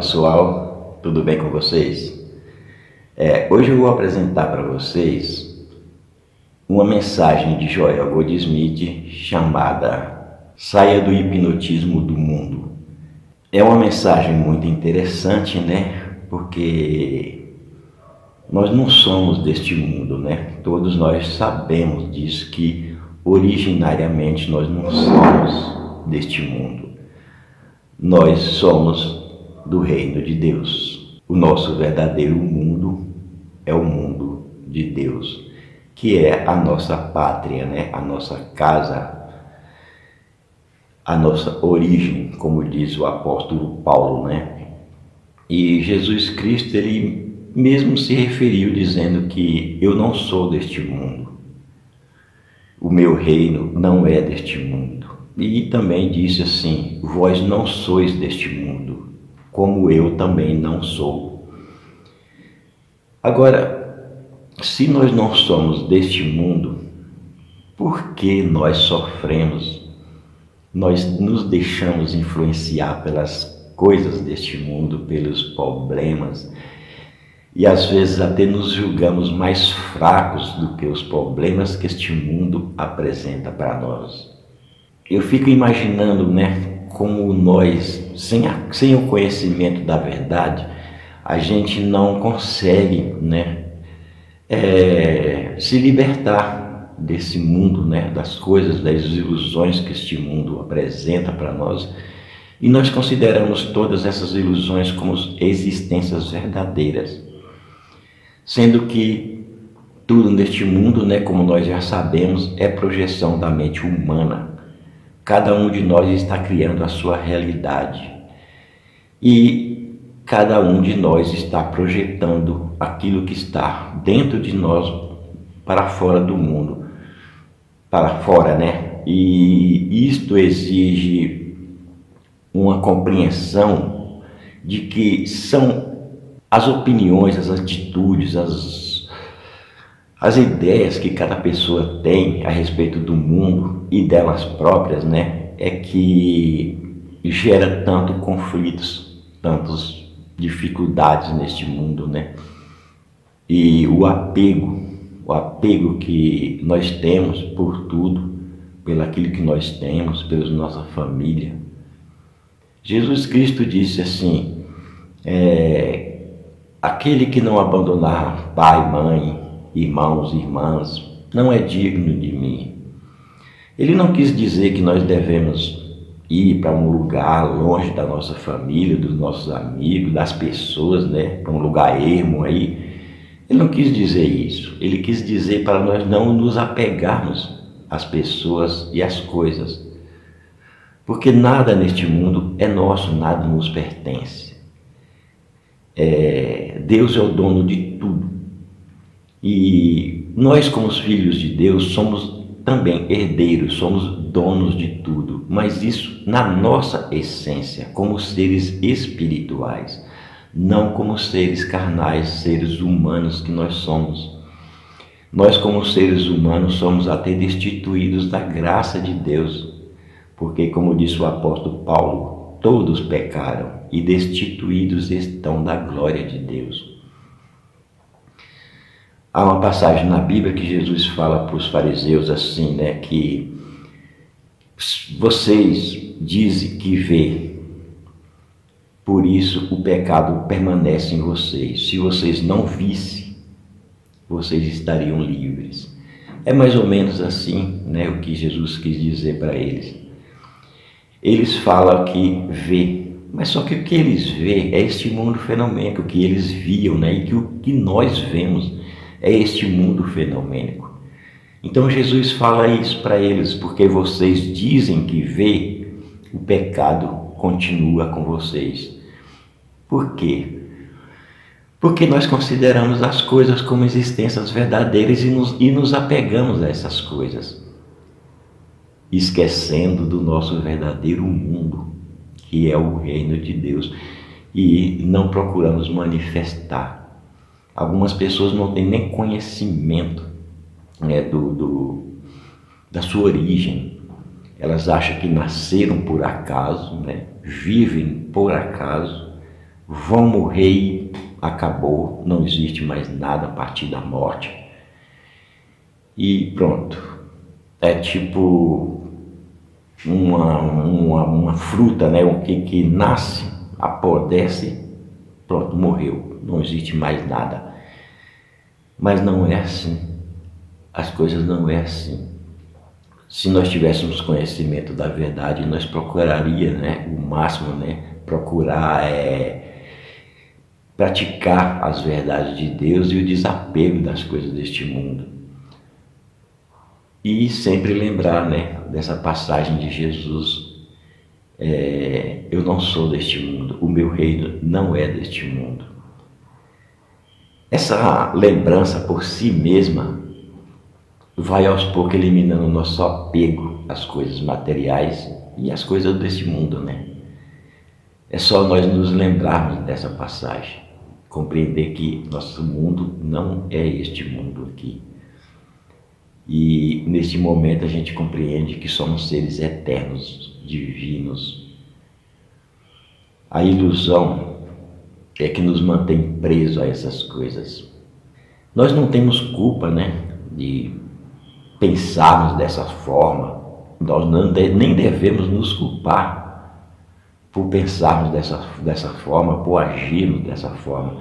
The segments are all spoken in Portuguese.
pessoal, tudo bem com vocês? Hoje eu vou apresentar para vocês uma mensagem de Joel Goldsmith chamada Saia do hipnotismo do mundo. É uma mensagem muito interessante, né? Porque nós não somos deste mundo, né? Todos nós sabemos disso, que originariamente nós não somos deste mundo. Nós somos do reino de Deus. O nosso verdadeiro mundo é o mundo de Deus, que é a nossa pátria, né? A nossa casa, a nossa origem, como diz o apóstolo Paulo, né? E Jesus Cristo, ele mesmo se referiu dizendo que eu não sou deste mundo. O meu reino não é deste mundo. E também disse assim: vós não sois deste mundo, como eu também não sou. Agora, se nós não somos deste mundo, por que nós sofremos? Nós nos deixamos influenciar pelas coisas deste mundo, pelos problemas, e às vezes até nos julgamos mais fracos do que os problemas que este mundo apresenta para nós. Eu fico imaginando, né, como nós, sem o conhecimento da verdade, a gente não consegue, né, se libertar desse mundo, né, das coisas, das ilusões que este mundo apresenta para nós, e nós consideramos todas essas ilusões como existências verdadeiras, sendo que tudo neste mundo, né, como nós já sabemos, é projeção da mente humana. Cada um de nós está criando a sua realidade e cada um de nós está projetando aquilo que está dentro de nós para fora do mundo, para fora, né? E isto exige uma compreensão de que são as opiniões, as atitudes, as ideias que cada pessoa tem a respeito do mundo e delas próprias, né, é que gera tanto conflitos, tantas dificuldades neste mundo, né? E o apego que nós temos por tudo, pelo aquilo que nós temos, pela nossa família. Jesus Cristo disse assim: aquele que não abandonar pai, mãe, irmãos e irmãs, não é digno de mim. Ele não quis dizer que nós devemos ir para um lugar longe da nossa família, dos nossos amigos, das pessoas, né? Para um lugar ermo aí. Ele não quis dizer isso. Ele quis dizer para nós não nos apegarmos às pessoas e às coisas. Porque nada neste mundo é nosso, nada nos pertence. Deus é o dono de tudo. E nós, como os filhos de Deus, somos também herdeiros, somos donos de tudo, mas isso na nossa essência, como seres espirituais, não como seres carnais, seres humanos que nós somos. Nós, como seres humanos, somos até destituídos da graça de Deus, porque, como disse o apóstolo Paulo, todos pecaram e destituídos estão da glória de Deus. Há uma passagem na Bíblia que Jesus fala para os fariseus assim, né, que vocês dizem que vê, por isso o pecado permanece em vocês. Se vocês não vissem, vocês estariam livres. É mais ou menos assim, né, o que Jesus quis dizer para eles. Eles falam que vê, mas só que o que eles vê é este mundo fenomênico, o que eles viam, né, e que o que nós vemos é este mundo fenomênico. Então Jesus fala isso para eles: porque vocês dizem que vê, o pecado continua com vocês. Por quê? Porque nós consideramos as coisas como existências verdadeiras e nos apegamos a essas coisas, esquecendo do nosso verdadeiro mundo, que é o reino de Deus, e não procuramos manifestar. Algumas pessoas não têm nem conhecimento, né, da sua origem. Elas acham que nasceram por acaso, né, vivem por acaso, vão morrer e acabou, não existe mais nada a partir da morte. E pronto. É tipo uma fruta, né? O que nasce, apodrece, pronto, morreu. Não existe mais nada. Mas não é assim. As coisas não é assim. Se nós tivéssemos conhecimento da verdade, nós procuraria, né, o máximo, né, procurar praticar as verdades de Deus e o desapego das coisas deste mundo. E sempre lembrar, né, dessa passagem de Jesus, eu não sou deste mundo, o meu reino não é deste mundo. Essa lembrança por si mesma vai aos poucos eliminando o nosso apego às coisas materiais e às coisas deste mundo, né? É só nós nos lembrarmos dessa passagem, compreender que nosso mundo não é este mundo aqui. E neste momento a gente compreende que somos seres eternos, divinos. A ilusão é que nos mantém presos a essas coisas. Nós não temos culpa, né, de pensarmos dessa forma. Nós nem devemos nos culpar por pensarmos dessa forma, por agirmos dessa forma,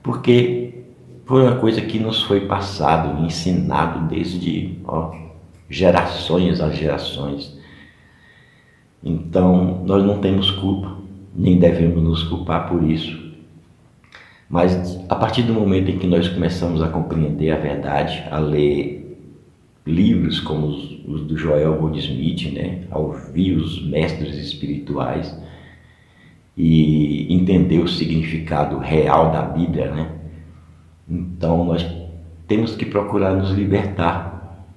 porque foi uma coisa que nos foi passado, ensinado desde gerações a gerações. Então nós não temos culpa, nem devemos nos culpar por isso. Mas a partir do momento em que nós começamos a compreender a verdade, a ler livros como os do Joel Goldsmith, né, a ouvir os mestres espirituais e entender o significado real da Bíblia, né? Então nós temos que procurar nos libertar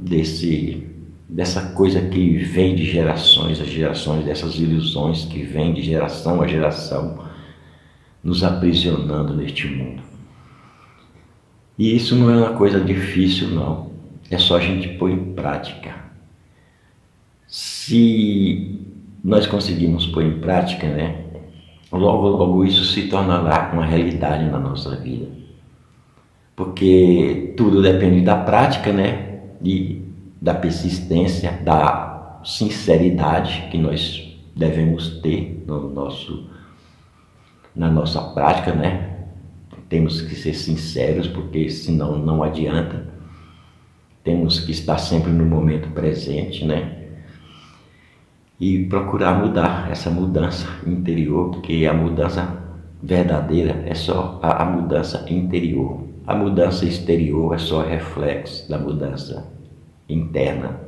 dessa coisa que vem de gerações a gerações, dessas ilusões que vêm de geração a geração, nos aprisionando neste mundo. E isso não é uma coisa difícil, não. É só a gente pôr em prática. Se nós conseguimos pôr em prática, né, logo isso se tornará uma realidade na nossa vida. Porque tudo depende da prática, né, e da persistência, da sinceridade que nós devemos ter na nossa prática, né? Temos que ser sinceros, porque senão não adianta. Temos que estar sempre no momento presente, né? E procurar mudar, essa mudança interior, porque a mudança verdadeira é só a mudança interior. A mudança exterior é só reflexo da mudança interna.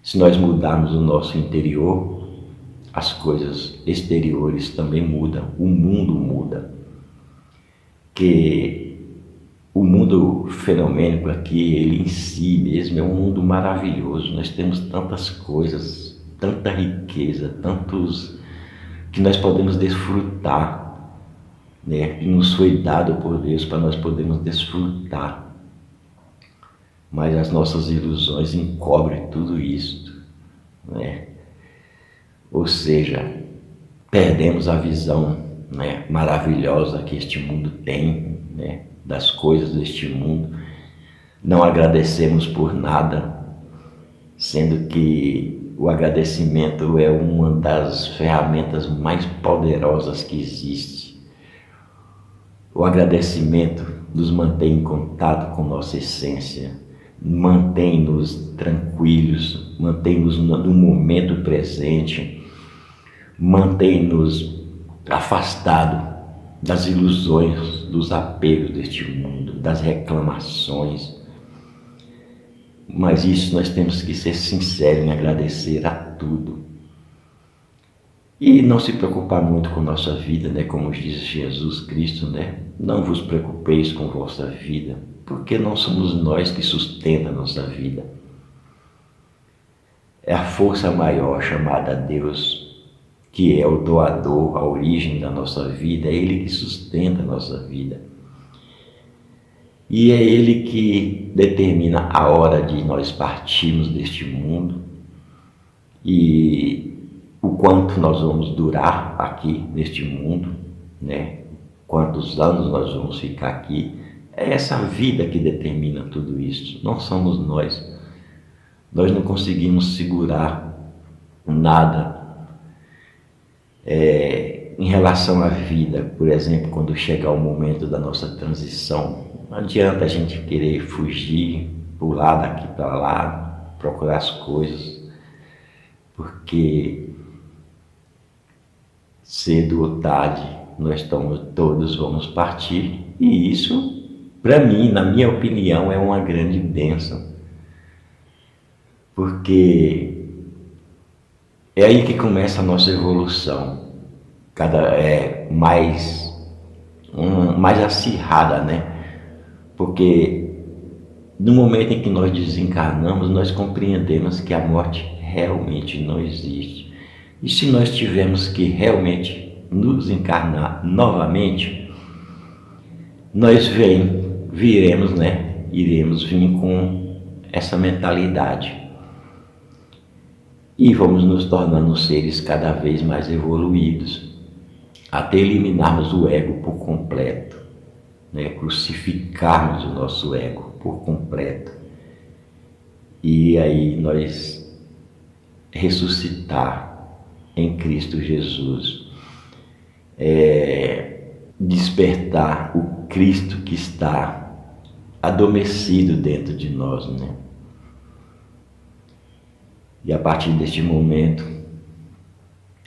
Se nós mudarmos o nosso interior, as coisas exteriores também mudam, o mundo muda. Que o mundo fenomênico aqui, ele em si mesmo é um mundo maravilhoso. Nós temos tantas coisas, tanta riqueza, tantos que nós podemos desfrutar, né? E nos foi dado por Deus para nós podermos desfrutar. Mas as nossas ilusões encobrem tudo isso, né? Ou seja, perdemos a visão, né, maravilhosa que este mundo tem, né, das coisas deste mundo. Não agradecemos por nada, sendo que o agradecimento é uma das ferramentas mais poderosas que existe. O agradecimento nos mantém em contato com nossa essência, mantém-nos tranquilos, mantém-nos no momento presente, mantém-nos afastados das ilusões, dos apegos deste mundo, das reclamações. Mas isso nós temos que ser sinceros em agradecer a tudo. E não se preocupar muito com nossa vida, né? Como diz Jesus Cristo, né? Não vos preocupeis com vossa vida, porque não somos nós que sustenta a nossa vida. É a força maior chamada Deus, que é o doador, a origem da nossa vida, é Ele que sustenta a nossa vida. E é Ele que determina a hora de nós partirmos deste mundo e o quanto nós vamos durar aqui neste mundo, né? Quantos anos nós vamos ficar aqui? É essa vida que determina tudo isso, não somos nós. Nós não conseguimos segurar nada em relação à vida. Por exemplo, quando chegar o momento da nossa transição, não adianta a gente querer fugir, pular daqui para lá, procurar as coisas, porque cedo ou tarde nós todos vamos partir, e isso, para mim, na minha opinião, é uma grande bênção, porque é aí que começa a nossa evolução, mais acirrada, né? Porque no momento em que nós desencarnamos, nós compreendemos que a morte realmente não existe. E se nós tivermos que realmente nos encarnar novamente, nós viremos, né? Iremos vir com essa mentalidade. E vamos nos tornando seres cada vez mais evoluídos, até eliminarmos o ego por completo, né? Crucificarmos o nosso ego por completo. E aí nós ressuscitar em Cristo Jesus, despertar o Cristo que está adormecido dentro de nós, né? E a partir deste momento,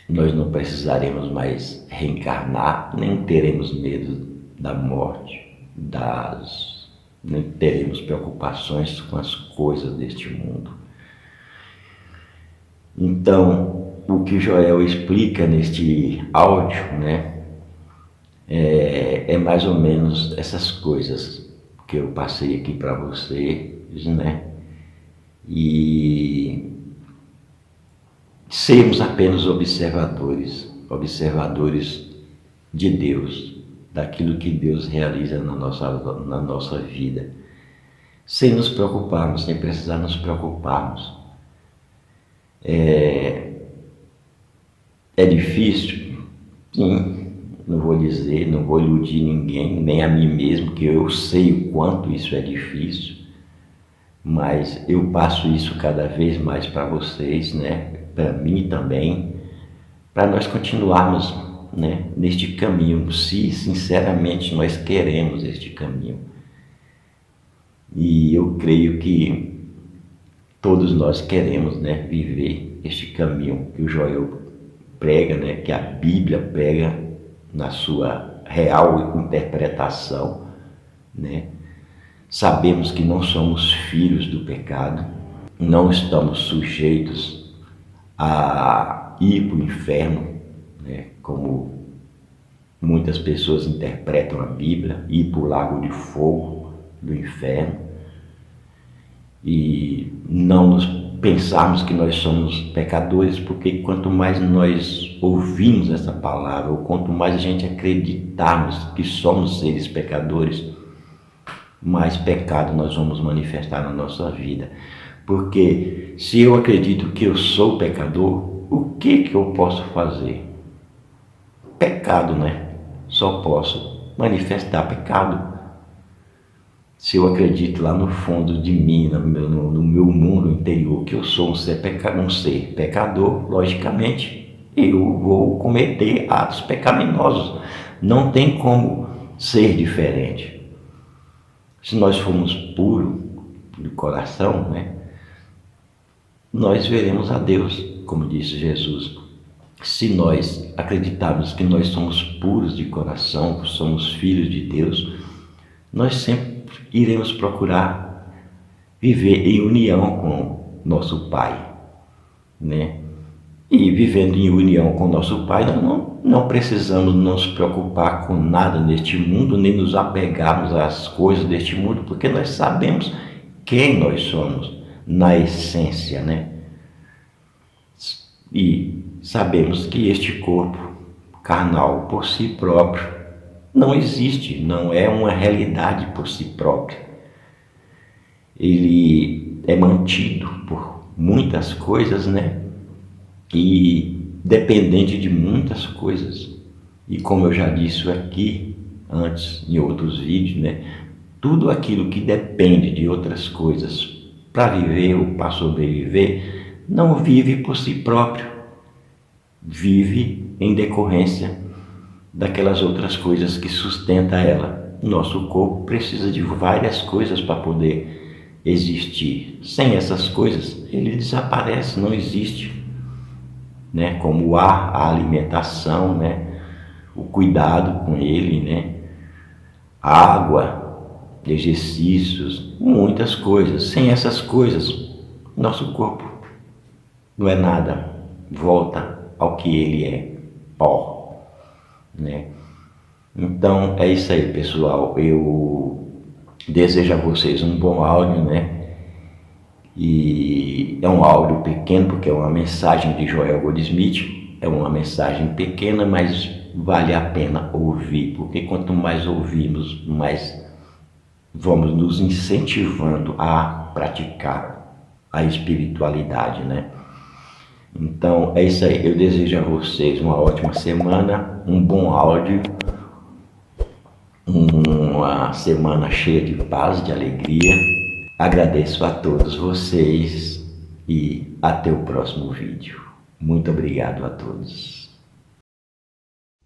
nós não precisaremos mais reencarnar, nem teremos medo da morte, nem teremos preocupações com as coisas deste mundo. Então, o que Joel explica neste áudio, né, é mais ou menos essas coisas que eu passei aqui para vocês, né, e sermos apenas observadores de Deus, daquilo que Deus realiza na nossa vida, sem nos preocuparmos, sem precisar nos preocuparmos. É difícil? Sim, não vou dizer, não vou iludir ninguém, nem a mim mesmo, que eu sei o quanto isso é difícil, mas eu passo isso cada vez mais para vocês, né? Para mim também, para nós continuarmos, né, neste caminho, se sinceramente nós queremos este caminho. E eu creio que todos nós queremos, né, viver este caminho que o Joel prega, né, que a Bíblia prega na sua real interpretação, né? Sabemos que não somos filhos do pecado, não estamos sujeitos a ir para o inferno, né, como muitas pessoas interpretam a Bíblia, ir para o lago de fogo do inferno, e não nos pensarmos que nós somos pecadores, porque quanto mais nós ouvimos essa palavra, ou quanto mais a gente acreditarmos que somos seres pecadores, mais pecado nós vamos manifestar na nossa vida. Porque se eu acredito que eu sou pecador, o que eu posso fazer? Pecado, né? Só posso manifestar pecado. Se eu acredito lá no fundo de mim, no meu mundo interior, que eu sou um ser pecador, logicamente eu vou cometer atos pecaminosos. Não tem como ser diferente. Se nós formos puros de coração, né, nós veremos a Deus, como disse Jesus. Se nós acreditarmos que nós somos puros de coração, somos filhos de Deus, nós sempre iremos procurar viver em união com nosso Pai, né? E vivendo em união com nosso Pai, nós não precisamos nos preocupar com nada neste mundo, nem nos apegarmos às coisas deste mundo, porque nós sabemos quem nós somos na essência, né? E sabemos que este corpo carnal por si próprio não existe, não é uma realidade por si própria. Ele é mantido por muitas coisas, né? E dependente de muitas coisas. E como eu já disse aqui antes, em outros vídeos, né? Tudo aquilo que depende de outras coisas para viver ou para sobreviver, não vive por si próprio, vive em decorrência daquelas outras coisas que sustentam ela. Nosso corpo precisa de várias coisas para poder existir. Sem essas coisas, ele desaparece, não existe, né? Como o ar, a alimentação, né? O cuidado com ele, né? A água, exercícios, muitas coisas. Sem essas coisas, nosso corpo não é nada, volta ao que ele é, pó, né? Então é isso aí, pessoal. Eu desejo a vocês um bom áudio, né? E é um áudio pequeno porque é uma mensagem de Joel Goldsmith. É uma mensagem pequena, mas vale a pena ouvir, porque quanto mais ouvirmos, mais vamos nos incentivando a praticar a espiritualidade, né? Então é isso aí. Eu desejo a vocês uma ótima semana, um bom áudio, uma semana cheia de paz, de alegria. Agradeço a todos vocês e até o próximo vídeo. Muito obrigado a todos.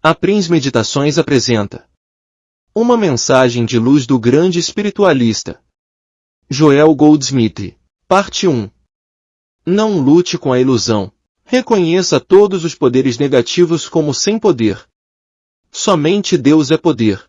A Prins Meditações apresenta uma mensagem de luz do grande espiritualista Joel Goldsmith. Parte 1. Não lute com a ilusão. Reconheça todos os poderes negativos como sem poder. Somente Deus é poder.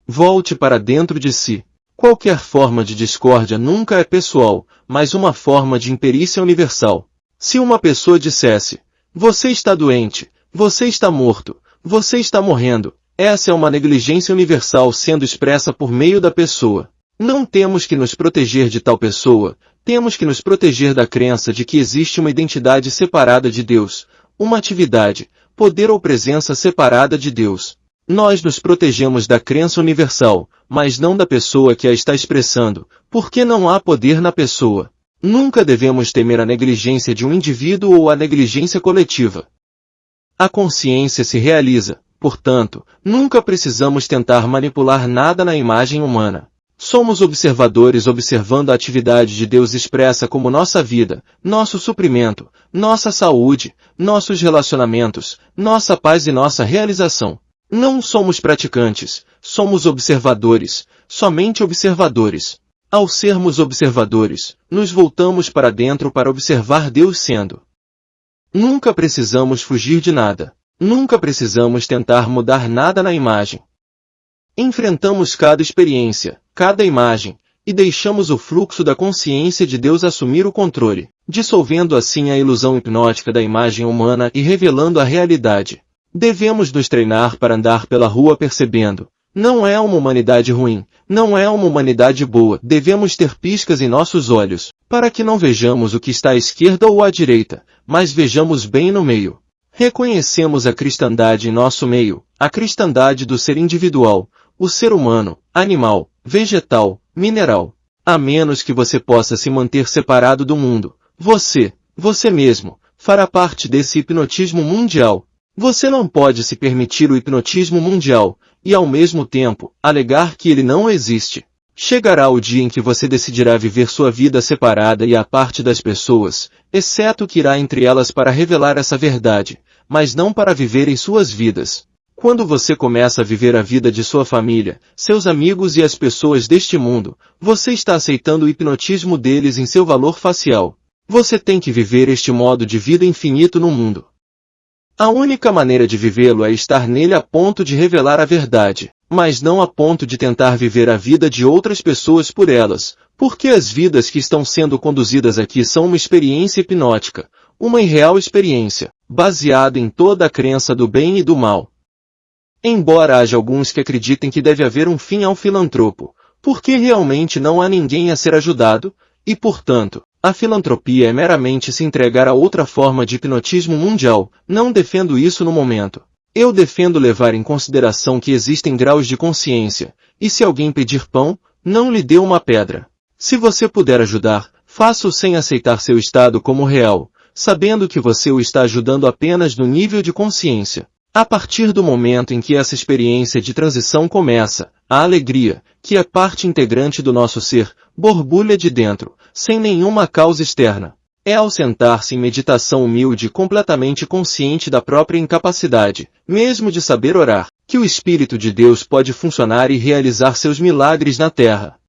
Volte para dentro de si. Qualquer forma de discórdia nunca é pessoal, mas uma forma de imperícia universal. Se uma pessoa dissesse, você está doente, você está morto, você está morrendo, essa é uma negligência universal sendo expressa por meio da pessoa. Não temos que nos proteger de tal pessoa, temos que nos proteger da crença de que existe uma identidade separada de Deus, uma atividade, poder ou presença separada de Deus. Nós nos protegemos da crença universal, mas não da pessoa que a está expressando, porque não há poder na pessoa. Nunca devemos temer a negligência de um indivíduo ou a negligência coletiva. A consciência se realiza, portanto, nunca precisamos tentar manipular nada na imagem humana. Somos observadores observando a atividade de Deus expressa como nossa vida, nosso suprimento, nossa saúde, nossos relacionamentos, nossa paz e nossa realização. Não somos praticantes, somos observadores, somente observadores. Ao sermos observadores, nos voltamos para dentro para observar Deus sendo. Nunca precisamos fugir de nada. Nunca precisamos tentar mudar nada na imagem. Enfrentamos cada experiência, cada imagem, e deixamos o fluxo da consciência de Deus assumir o controle, dissolvendo assim a ilusão hipnótica da imagem humana e revelando a realidade. Devemos nos treinar para andar pela rua percebendo. Não é uma humanidade ruim, não é uma humanidade boa. Devemos ter piscas em nossos olhos, para que não vejamos o que está à esquerda ou à direita, mas vejamos bem no meio. Reconhecemos a cristandade em nosso meio, a cristandade do ser individual, o ser humano, animal, vegetal, mineral. A menos que você possa se manter separado do mundo, você mesmo, fará parte desse hipnotismo mundial. Você não pode se permitir o hipnotismo mundial, e ao mesmo tempo, alegar que ele não existe. Chegará o dia em que você decidirá viver sua vida separada e à parte das pessoas, exceto que irá entre elas para revelar essa verdade, mas não para viver em suas vidas. Quando você começa a viver a vida de sua família, seus amigos e as pessoas deste mundo, você está aceitando o hipnotismo deles em seu valor facial. Você tem que viver este modo de vida infinito no mundo. A única maneira de vivê-lo é estar nele a ponto de revelar a verdade, mas não a ponto de tentar viver a vida de outras pessoas por elas, porque as vidas que estão sendo conduzidas aqui são uma experiência hipnótica, uma irreal experiência, baseada em toda a crença do bem e do mal. Embora haja alguns que acreditem que deve haver um fim ao filantropo, porque realmente não há ninguém a ser ajudado, e portanto, a filantropia é meramente se entregar a outra forma de hipnotismo mundial. Não defendo isso no momento. Eu defendo levar em consideração que existem graus de consciência, e se alguém pedir pão, não lhe dê uma pedra. Se você puder ajudar, faça-o sem aceitar seu estado como real, sabendo que você o está ajudando apenas no nível de consciência. A partir do momento em que essa experiência de transição começa, a alegria, que é parte integrante do nosso ser, borbulha de dentro, sem nenhuma causa externa. É ao sentar-se em meditação humilde e completamente consciente da própria incapacidade, mesmo de saber orar, que o Espírito de Deus pode funcionar e realizar seus milagres na Terra.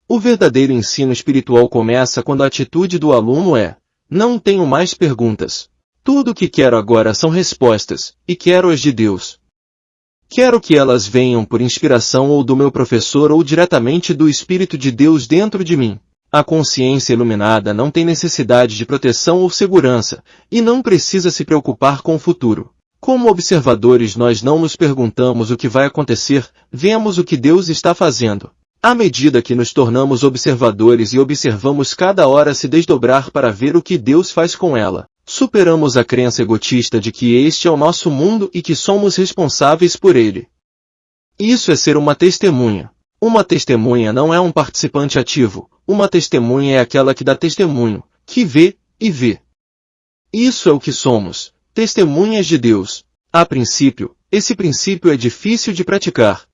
O verdadeiro ensino espiritual começa quando a atitude do aluno é: não tenho mais perguntas. Tudo o que quero agora são respostas, e quero-as de Deus. Quero que elas venham por inspiração ou do meu professor ou diretamente do Espírito de Deus dentro de mim. A consciência iluminada não tem necessidade de proteção ou segurança, e não precisa se preocupar com o futuro. Como observadores, nós não nos perguntamos o que vai acontecer, vemos o que Deus está fazendo. À medida que nos tornamos observadores e observamos cada hora se desdobrar para ver o que Deus faz com ela, superamos a crença egotista de que este é o nosso mundo e que somos responsáveis por ele. Isso é ser uma testemunha. Uma testemunha não é um participante ativo, uma testemunha é aquela que dá testemunho, que vê e vê. Isso é o que somos, testemunhas de Deus. A princípio, esse princípio é difícil de praticar.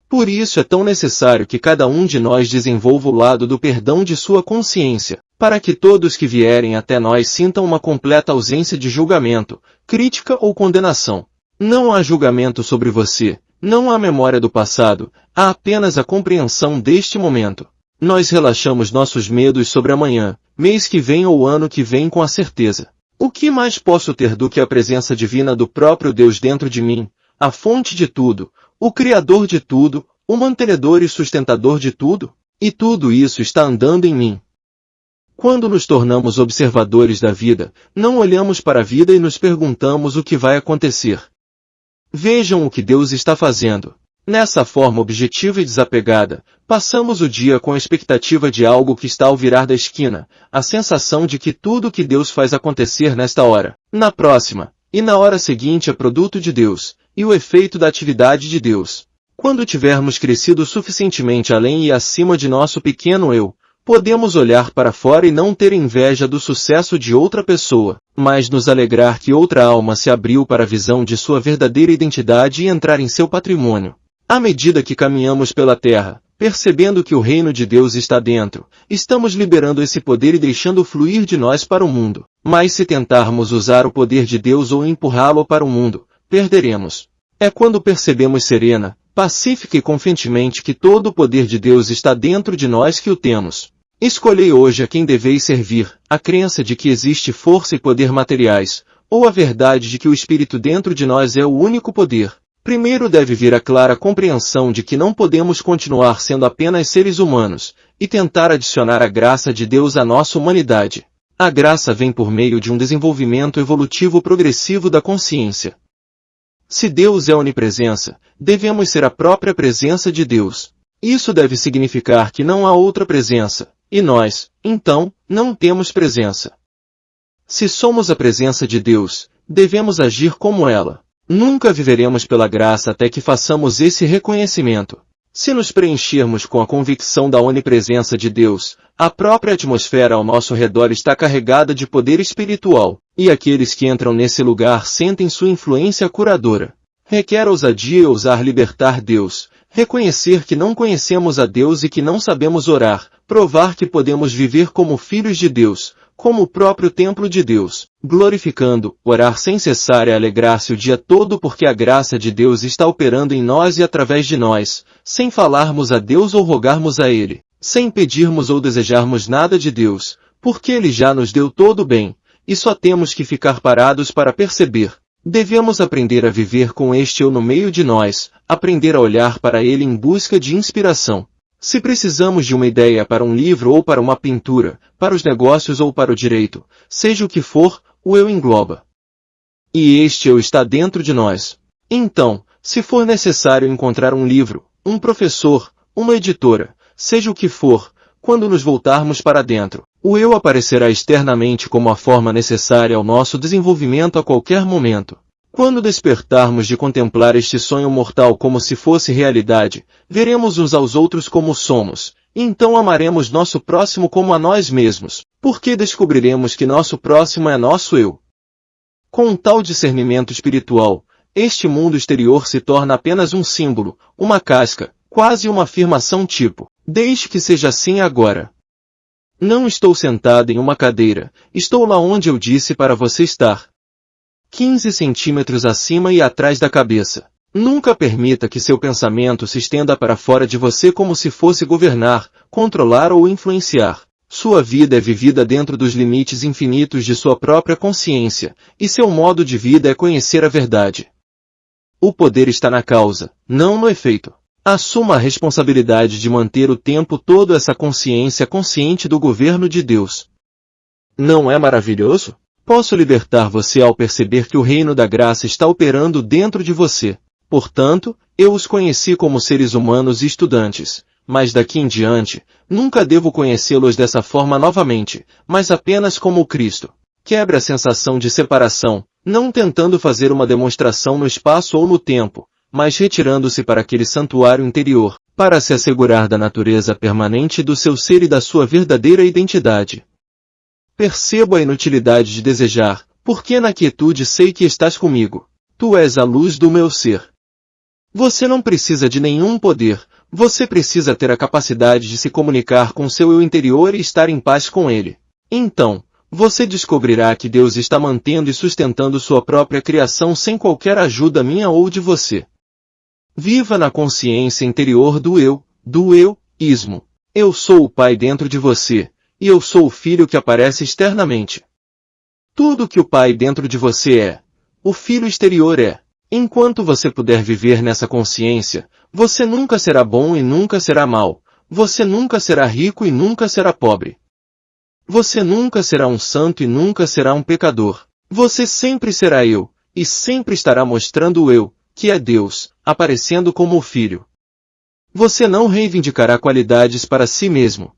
Por isso é tão necessário que cada um de nós desenvolva o lado do perdão de sua consciência, para que todos que vierem até nós sintam uma completa ausência de julgamento, crítica ou condenação. Não há julgamento sobre você, não há memória do passado, há apenas a compreensão deste momento. Nós relaxamos nossos medos sobre amanhã, mês que vem ou ano que vem com a certeza. O que mais posso ter do que a presença divina do próprio Deus dentro de mim, a fonte de tudo, o Criador de tudo, o mantenedor e sustentador de tudo? E tudo isso está andando em mim. Quando nos tornamos observadores da vida, não olhamos para a vida e nos perguntamos o que vai acontecer. Vejam o que Deus está fazendo. Nessa forma objetiva e desapegada, passamos o dia com a expectativa de algo que está ao virar da esquina, a sensação de que tudo o que Deus faz acontecer nesta hora, na próxima, e na hora seguinte é produto de Deus, e o efeito da atividade de Deus. Quando tivermos crescido suficientemente além e acima de nosso pequeno eu, podemos olhar para fora e não ter inveja do sucesso de outra pessoa, mas nos alegrar que outra alma se abriu para a visão de sua verdadeira identidade e entrar em seu patrimônio. À medida que caminhamos pela terra, percebendo que o reino de Deus está dentro, estamos liberando esse poder e deixando fluir de nós para o mundo. Mas se tentarmos usar o poder de Deus ou empurrá-lo para o mundo, perderemos. É quando percebemos serena, pacífica e confiantemente que todo o poder de Deus está dentro de nós que o temos. Escolhei hoje a quem deveis servir, a crença de que existe força e poder materiais, ou a verdade de que o Espírito dentro de nós é o único poder. Primeiro deve vir a clara compreensão de que não podemos continuar sendo apenas seres humanos, e tentar adicionar a graça de Deus à nossa humanidade. A graça vem por meio de um desenvolvimento evolutivo progressivo da consciência. Se Deus é onipresença, devemos ser a própria presença de Deus. Isso deve significar que não há outra presença, e nós, então, não temos presença. Se somos a presença de Deus, devemos agir como ela. Nunca viveremos pela graça até que façamos esse reconhecimento. Se nos preenchermos com a convicção da onipresença de Deus, a própria atmosfera ao nosso redor está carregada de poder espiritual, e aqueles que entram nesse lugar sentem sua influência curadora. Requer ousadia e ousar libertar Deus, reconhecer que não conhecemos a Deus e que não sabemos orar, provar que podemos viver como filhos de Deus, como o próprio templo de Deus, glorificando, orar sem cessar e alegrar-se o dia todo porque a graça de Deus está operando em nós e através de nós, sem falarmos a Deus ou rogarmos a Ele, sem pedirmos ou desejarmos nada de Deus, porque Ele já nos deu todo o bem, e só temos que ficar parados para perceber. Devemos aprender a viver com este eu no meio de nós, aprender a olhar para Ele em busca de inspiração. Se precisamos de uma ideia para um livro ou para uma pintura, para os negócios ou para o direito, seja o que for, o eu engloba. E este eu está dentro de nós. Então, se for necessário encontrar um livro, um professor, uma editora, seja o que for, quando nos voltarmos para dentro, o eu aparecerá externamente como a forma necessária ao nosso desenvolvimento a qualquer momento. Quando despertarmos de contemplar este sonho mortal como se fosse realidade, veremos uns aos outros como somos, e então amaremos nosso próximo como a nós mesmos, porque descobriremos que nosso próximo é nosso eu. Com um tal discernimento espiritual, Este mundo exterior se torna apenas um símbolo, uma casca, quase uma afirmação tipo, deixe que seja assim agora. Não estou sentado em uma cadeira, estou lá onde eu disse para você estar. 15 centímetros acima e atrás da cabeça. Nunca permita que seu pensamento se estenda para fora de você como se fosse governar, controlar ou influenciar. Sua vida é vivida dentro dos limites infinitos de sua própria consciência, e seu modo de vida é conhecer a verdade. O poder está na causa, não no efeito. Assuma a responsabilidade de manter o tempo todo essa consciência consciente do governo de Deus. Não é maravilhoso? Posso libertar você ao perceber que o reino da graça está operando dentro de você. Portanto, eu os conheci como seres humanos e estudantes, mas daqui em diante, nunca devo conhecê-los dessa forma novamente, mas apenas como o Cristo. Quebre a sensação de separação, não tentando fazer uma demonstração no espaço ou no tempo, mas retirando-se para aquele santuário interior, para se assegurar da natureza permanente do seu ser e da sua verdadeira identidade. Percebo a inutilidade de desejar, porque na quietude sei que estás comigo. Tu és a luz do meu ser. Você não precisa de nenhum poder, você precisa ter a capacidade de se comunicar com seu eu interior e estar em paz com ele. Então, você descobrirá que Deus está mantendo e sustentando sua própria criação sem qualquer ajuda minha ou de você. Viva na consciência interior do eu-ismo. Eu sou o Pai dentro de você, e eu sou o Filho que aparece externamente. Tudo que o Pai dentro de você é, o Filho exterior é. Enquanto você puder viver nessa consciência, você nunca será bom e nunca será mau, você nunca será rico e nunca será pobre. Você nunca será um santo e nunca será um pecador. Você sempre será eu, e sempre estará mostrando o eu, que é Deus, aparecendo como o Filho. Você não reivindicará qualidades para si mesmo.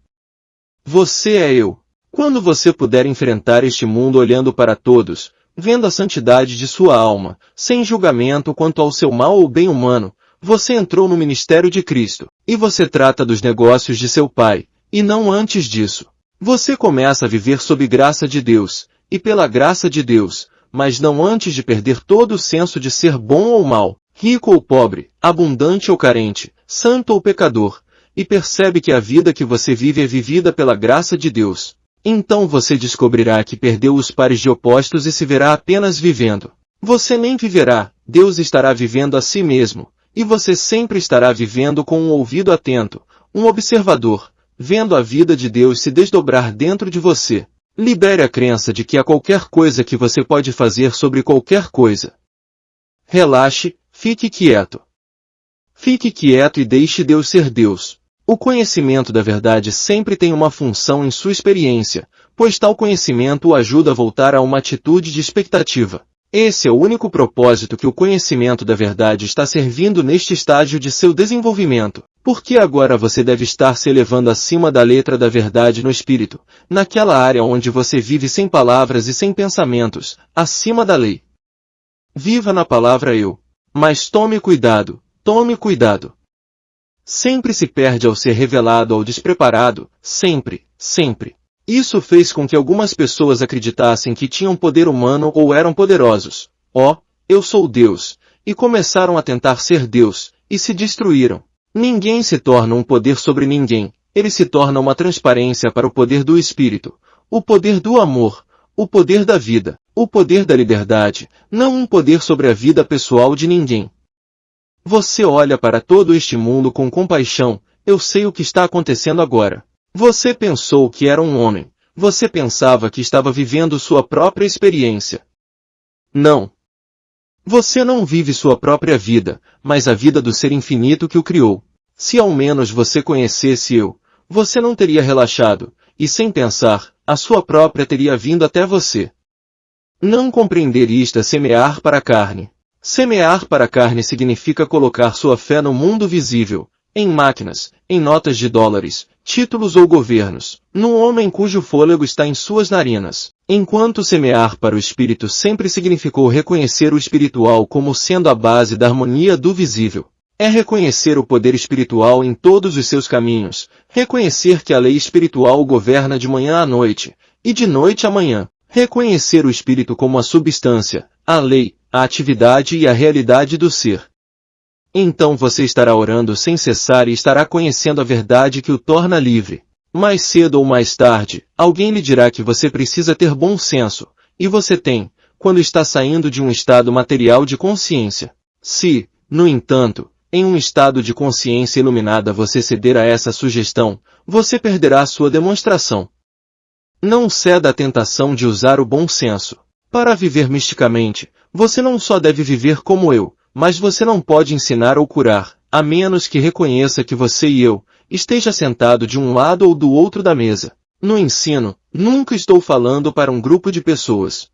Você é eu. Quando você puder enfrentar este mundo olhando para todos, vendo a santidade de sua alma, sem julgamento quanto ao seu mal ou bem humano, você entrou no ministério de Cristo, e você trata dos negócios de seu Pai, e não antes disso. Você começa a viver sob graça de Deus, e pela graça de Deus, mas não antes de perder todo o senso de ser bom ou mal, rico ou pobre, abundante ou carente, santo ou pecador, e percebe que a vida que você vive é vivida pela graça de Deus. Então você descobrirá que perdeu os pares de opostos e se verá apenas vivendo. Você nem viverá, Deus estará vivendo a si mesmo, e você sempre estará vivendo com um ouvido atento, um observador, vendo a vida de Deus se desdobrar dentro de você. Libere a crença de que há qualquer coisa que você pode fazer sobre qualquer coisa. Relaxe, fique quieto. Fique quieto e deixe Deus ser Deus. O conhecimento da verdade sempre tem uma função em sua experiência, pois tal conhecimento o ajuda a voltar a uma atitude de expectativa. Esse é o único propósito que o conhecimento da verdade está servindo neste estágio de seu desenvolvimento, porque agora você deve estar se elevando acima da letra da verdade no espírito, naquela área onde você vive sem palavras e sem pensamentos, acima da lei. Viva na palavra eu. Mas tome cuidado, tome cuidado. Sempre se perde ao ser revelado ao despreparado, sempre, sempre. Isso fez com que algumas pessoas acreditassem que tinham poder humano ou eram poderosos. Eu sou Deus, e começaram a tentar ser Deus, e se destruíram. Ninguém se torna um poder sobre ninguém, ele se torna uma transparência para o poder do Espírito, o poder do amor, o poder da vida, o poder da liberdade, não um poder sobre a vida pessoal de ninguém. Você olha para todo este mundo com compaixão, eu sei o que está acontecendo agora. Você pensou que era um homem, você pensava que estava vivendo sua própria experiência. Não. Você não vive sua própria vida, mas a vida do ser infinito que o criou. Se ao menos você conhecesse eu, você não teria relaxado, e sem pensar, a sua própria teria vindo até você. Não compreender isto é semear para a carne. Semear para a carne significa colocar sua fé no mundo visível, em máquinas, em notas de dólares, títulos ou governos, num homem cujo fôlego está em suas narinas, enquanto semear para o espírito sempre significou reconhecer o espiritual como sendo a base da harmonia do visível. É reconhecer o poder espiritual em todos os seus caminhos, reconhecer que a lei espiritual o governa de manhã à noite, e de noite à manhã, Reconhecer o espírito como a substância, a lei, a atividade e a realidade do ser. Então você estará orando sem cessar e estará conhecendo a verdade que o torna livre. Mais cedo ou mais tarde, alguém lhe dirá que você precisa ter bom senso, e você tem, quando está saindo de um estado material de consciência. Se, no entanto, em um estado de consciência iluminada você ceder a essa sugestão, você perderá sua demonstração. Não ceda à tentação de usar o bom senso. Para viver misticamente, você não só deve viver como eu, mas você não pode ensinar ou curar, a menos que reconheça que você e eu esteja sentado de um lado ou do outro da mesa. No ensino, nunca estou falando para um grupo de pessoas.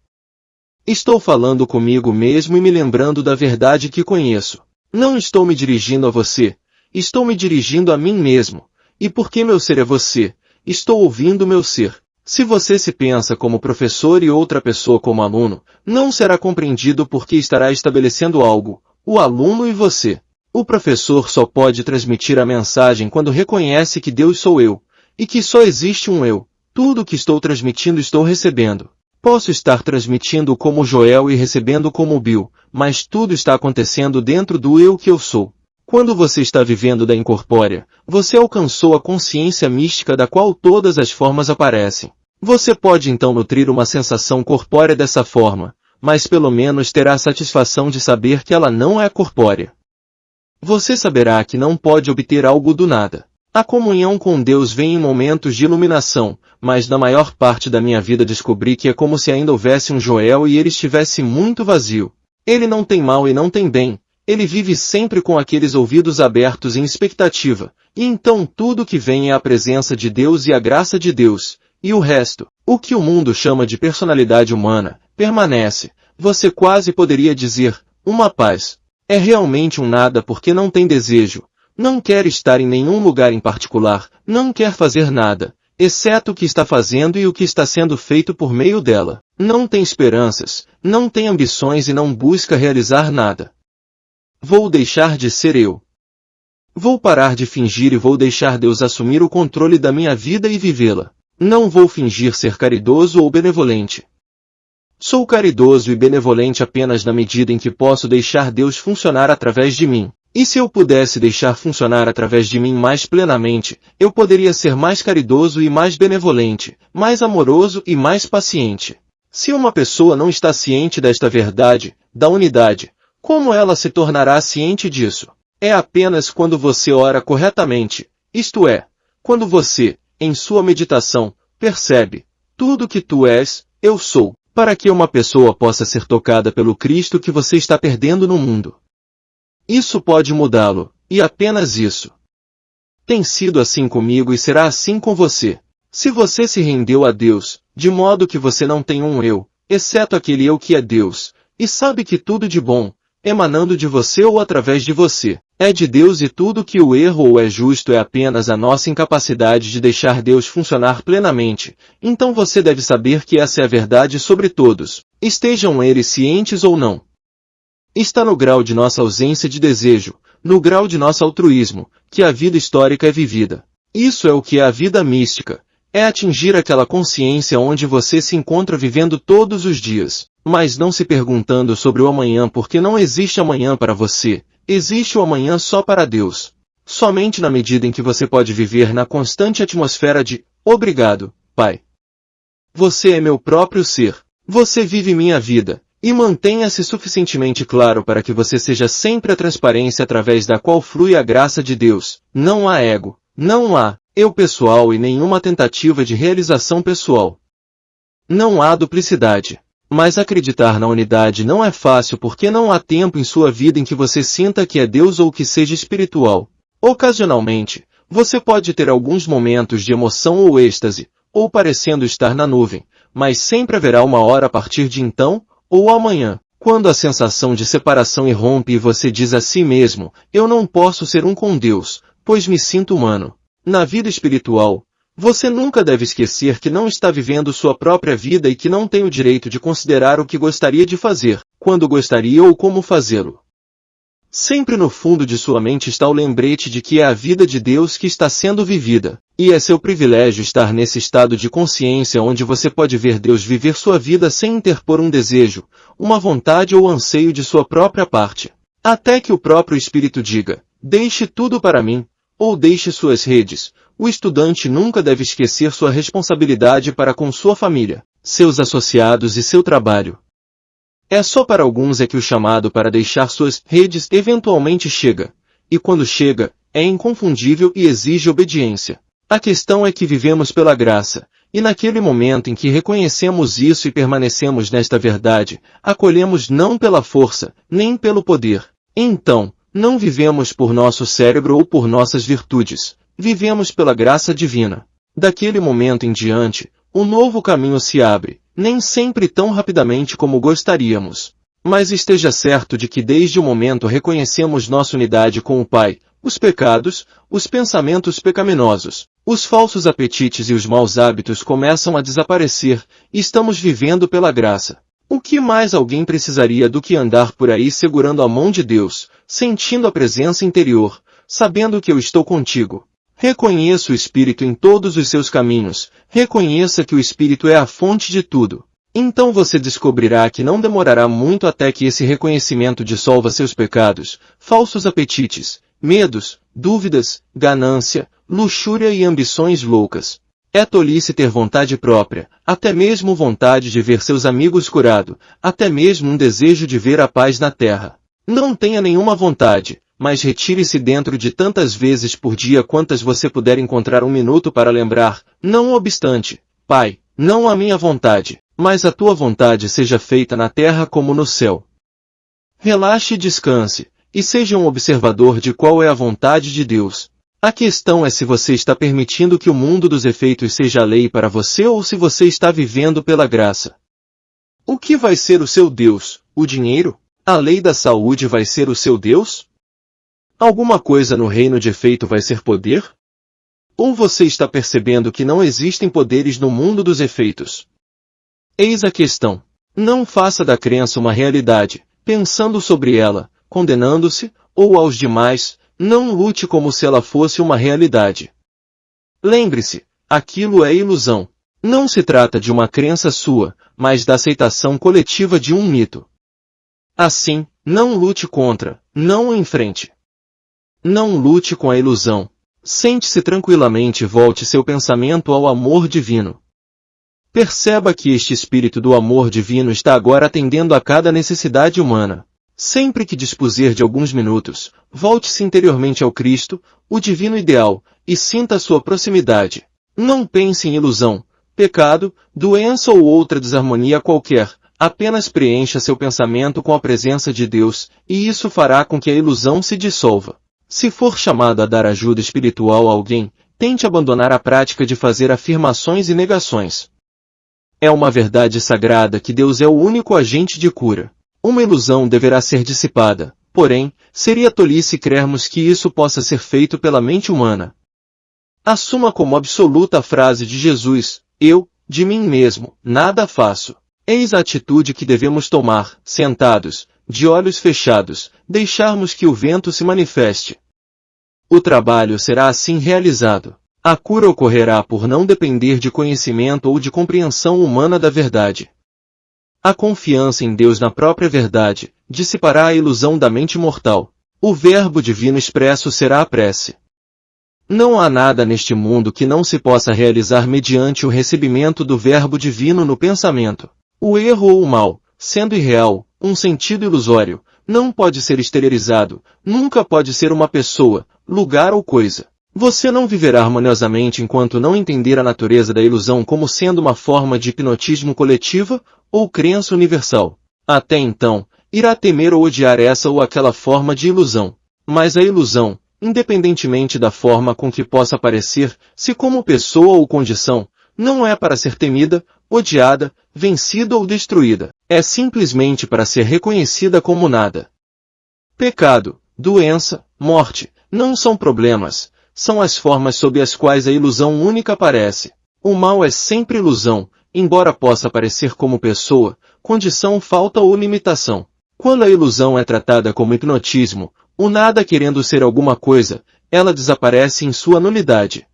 Estou falando comigo mesmo e me lembrando da verdade que conheço. Não estou me dirigindo a você, estou me dirigindo a mim mesmo. E porque meu ser é você, estou ouvindo meu ser. Se você se pensa como professor e outra pessoa como aluno, não será compreendido porque estará estabelecendo algo, o aluno e você. O professor só pode transmitir a mensagem quando reconhece que Deus sou eu, e que só existe um eu. Tudo o que estou transmitindo estou recebendo. Posso estar transmitindo como Joel e recebendo como Bill, mas tudo está acontecendo dentro do eu que eu sou. Quando você está vivendo da incorpórea, você alcançou a consciência mística da qual todas as formas aparecem. Você pode então nutrir uma sensação corpórea dessa forma, mas pelo menos terá a satisfação de saber que ela não é corpórea. Você saberá que não pode obter algo do nada. A comunhão com Deus vem em momentos de iluminação, mas na maior parte da minha vida descobri que é como se ainda houvesse um Joel e ele estivesse muito vazio. Ele não tem mal e não tem bem. Ele vive sempre com aqueles ouvidos abertos em expectativa, e então tudo que vem é a presença de Deus e a graça de Deus, e o resto, o que o mundo chama de personalidade humana, permanece. Você quase poderia dizer, uma paz. É realmente um nada porque não tem desejo, não quer estar em nenhum lugar em particular, não quer fazer nada, exceto o que está fazendo e o que está sendo feito por meio dela. Não tem esperanças, não tem ambições e não busca realizar nada. Vou deixar de ser eu. Vou parar de fingir e vou deixar Deus assumir o controle da minha vida e vivê-la. Não vou fingir ser caridoso ou benevolente. Sou caridoso e benevolente apenas na medida em que posso deixar Deus funcionar através de mim. E se eu pudesse deixar funcionar através de mim mais plenamente, eu poderia ser mais caridoso e mais benevolente, mais amoroso e mais paciente. Se uma pessoa não está ciente desta verdade, da unidade, como ela se tornará ciente disso? É apenas quando você ora corretamente, isto é, quando você, em sua meditação, percebe, tudo que tu és, eu sou, para que uma pessoa possa ser tocada pelo Cristo que você está perdendo no mundo. Isso pode mudá-lo, e apenas isso. Tem sido assim comigo e será assim com você. Se você se rendeu a Deus, de modo que você não tem um eu, exceto aquele eu que é Deus, e sabe que tudo de bom, emanando de você ou através de você, é de Deus e tudo que o erro ou é justo é apenas a nossa incapacidade de deixar Deus funcionar plenamente, então você deve saber que essa é a verdade sobre todos, estejam eles cientes ou não. Está no grau de nossa ausência de desejo, no grau de nosso altruísmo, que a vida histórica é vivida. Isso é o que é a vida mística, é atingir aquela consciência onde você se encontra vivendo todos os dias, mas não se perguntando sobre o amanhã porque não existe amanhã para você, existe o amanhã só para Deus. Somente na medida em que você pode viver na constante atmosfera de, obrigado, Pai. Você é meu próprio ser, você vive minha vida. E mantenha-se suficientemente claro para que você seja sempre a transparência através da qual flui a graça de Deus. Não há ego, não há eu pessoal e nenhuma tentativa de realização pessoal. Não há duplicidade. Mas acreditar na unidade não é fácil porque não há tempo em sua vida em que você sinta que é Deus ou que seja espiritual. Ocasionalmente, você pode ter alguns momentos de emoção ou êxtase, ou parecendo estar na nuvem, mas sempre haverá uma hora a partir de então, ou amanhã, quando a sensação de separação irrompe e você diz a si mesmo, eu não posso ser um com Deus, pois me sinto humano. Na vida espiritual, você nunca deve esquecer que não está vivendo sua própria vida e que não tem o direito de considerar o que gostaria de fazer, quando gostaria ou como fazê-lo. Sempre no fundo de sua mente está o lembrete de que é a vida de Deus que está sendo vivida, e é seu privilégio estar nesse estado de consciência onde você pode ver Deus viver sua vida sem interpor um desejo, uma vontade ou anseio de sua própria parte. Até que o próprio Espírito diga, deixe tudo para mim, ou deixe suas redes, o estudante nunca deve esquecer sua responsabilidade para com sua família, seus associados e seu trabalho. É só para alguns é que o chamado para deixar suas redes eventualmente chega, e quando chega, é inconfundível e exige obediência. A questão é que vivemos pela graça, e naquele momento em que reconhecemos isso e permanecemos nesta verdade, acolhemos não pela força, nem pelo poder. Então, não vivemos por nosso cérebro ou por nossas virtudes, vivemos pela graça divina. Daquele momento em diante, um novo caminho se abre, nem sempre tão rapidamente como gostaríamos. Mas esteja certo de que desde o momento reconhecemos nossa unidade com o Pai, os pecados, os pensamentos pecaminosos, os falsos apetites e os maus hábitos começam a desaparecer, e estamos vivendo pela graça. O que mais alguém precisaria do que andar por aí segurando a mão de Deus, sentindo a presença interior, sabendo que eu estou contigo? Reconheça o Espírito em todos os seus caminhos, reconheça que o Espírito é a fonte de tudo. Então você descobrirá que não demorará muito até que esse reconhecimento dissolva seus pecados, falsos apetites, medos, dúvidas, ganância, luxúria e ambições loucas. É tolice ter vontade própria, até mesmo vontade de ver seus amigos curados, até mesmo um desejo de ver a paz na terra. Não tenha nenhuma vontade, mas retire-se dentro de tantas vezes por dia quantas você puder encontrar um minuto para lembrar, não obstante, Pai, não a minha vontade, mas a tua vontade seja feita na terra como no céu. Relaxe e descanse, e seja um observador de qual é a vontade de Deus. A questão é se você está permitindo que o mundo dos efeitos seja a lei para você ou se você está vivendo pela graça. O que vai ser o seu Deus? O dinheiro? A lei da saúde vai ser o seu Deus? Alguma coisa no reino de efeito vai ser poder? Ou você está percebendo que não existem poderes no mundo dos efeitos? Eis a questão. Não faça da crença uma realidade, pensando sobre ela, condenando-se, ou aos demais, não lute como se ela fosse uma realidade. Lembre-se, aquilo é ilusão. Não se trata de uma crença sua, mas da aceitação coletiva de um mito. Assim, não lute contra, não enfrente. Não lute com a ilusão. Sente-se tranquilamente e volte seu pensamento ao amor divino. Perceba que este espírito do amor divino está agora atendendo a cada necessidade humana. Sempre que dispuser de alguns minutos, volte-se interiormente ao Cristo, o divino ideal, e sinta a sua proximidade. Não pense em ilusão, pecado, doença ou outra desarmonia qualquer, apenas preencha seu pensamento com a presença de Deus, e isso fará com que a ilusão se dissolva. Se for chamado a dar ajuda espiritual a alguém, tente abandonar a prática de fazer afirmações e negações. É uma verdade sagrada que Deus é o único agente de cura. Uma ilusão deverá ser dissipada, porém, seria tolice crermos que isso possa ser feito pela mente humana. Assuma como absoluta a frase de Jesus, eu, de mim mesmo, nada faço. Eis a atitude que devemos tomar, sentados, de olhos fechados, deixarmos que o vento se manifeste. O trabalho será assim realizado. A cura ocorrerá por não depender de conhecimento ou de compreensão humana da verdade. A confiança em Deus na própria verdade dissipará a ilusão da mente mortal. O verbo divino expresso será a prece. Não há nada neste mundo que não se possa realizar mediante o recebimento do verbo divino no pensamento. O erro ou o mal, sendo irreal, um sentido ilusório, não pode ser exteriorizado, nunca pode ser uma pessoa, lugar ou coisa. Você não viverá harmoniosamente enquanto não entender a natureza da ilusão como sendo uma forma de hipnotismo coletiva ou crença universal. Até então, irá temer ou odiar essa ou aquela forma de ilusão. Mas a ilusão, independentemente da forma com que possa aparecer, se como pessoa ou condição, não é para ser temida, odiada, vencida ou destruída. É simplesmente para ser reconhecida como nada. Pecado, doença, morte, não são problemas, são as formas sob as quais a ilusão única aparece. O mal é sempre ilusão, embora possa aparecer como pessoa, condição, falta ou limitação. Quando a ilusão é tratada como hipnotismo, o nada querendo ser alguma coisa, ela desaparece em sua nulidade.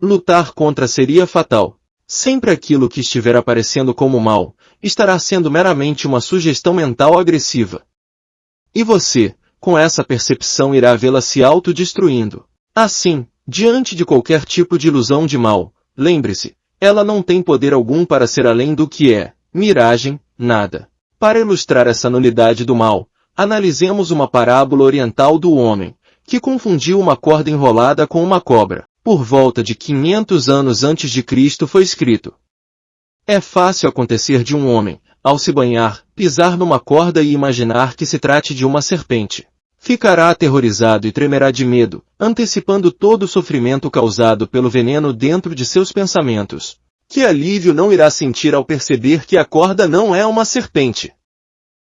Lutar contra seria fatal. Sempre aquilo que estiver aparecendo como mal, estará sendo meramente uma sugestão mental agressiva. E você, com essa percepção irá vê-la se autodestruindo. Assim, diante de qualquer tipo de ilusão de mal, lembre-se, ela não tem poder algum para ser além do que é, miragem, nada. Para ilustrar essa nulidade do mal, analisemos uma parábola oriental do homem, que confundiu uma corda enrolada com uma cobra. Por volta de 500 anos antes de Cristo foi escrito: é fácil acontecer de um homem, ao se banhar, pisar numa corda e imaginar que se trate de uma serpente. Ficará aterrorizado e tremerá de medo, antecipando todo o sofrimento causado pelo veneno dentro de seus pensamentos. Que alívio não irá sentir ao perceber que a corda não é uma serpente?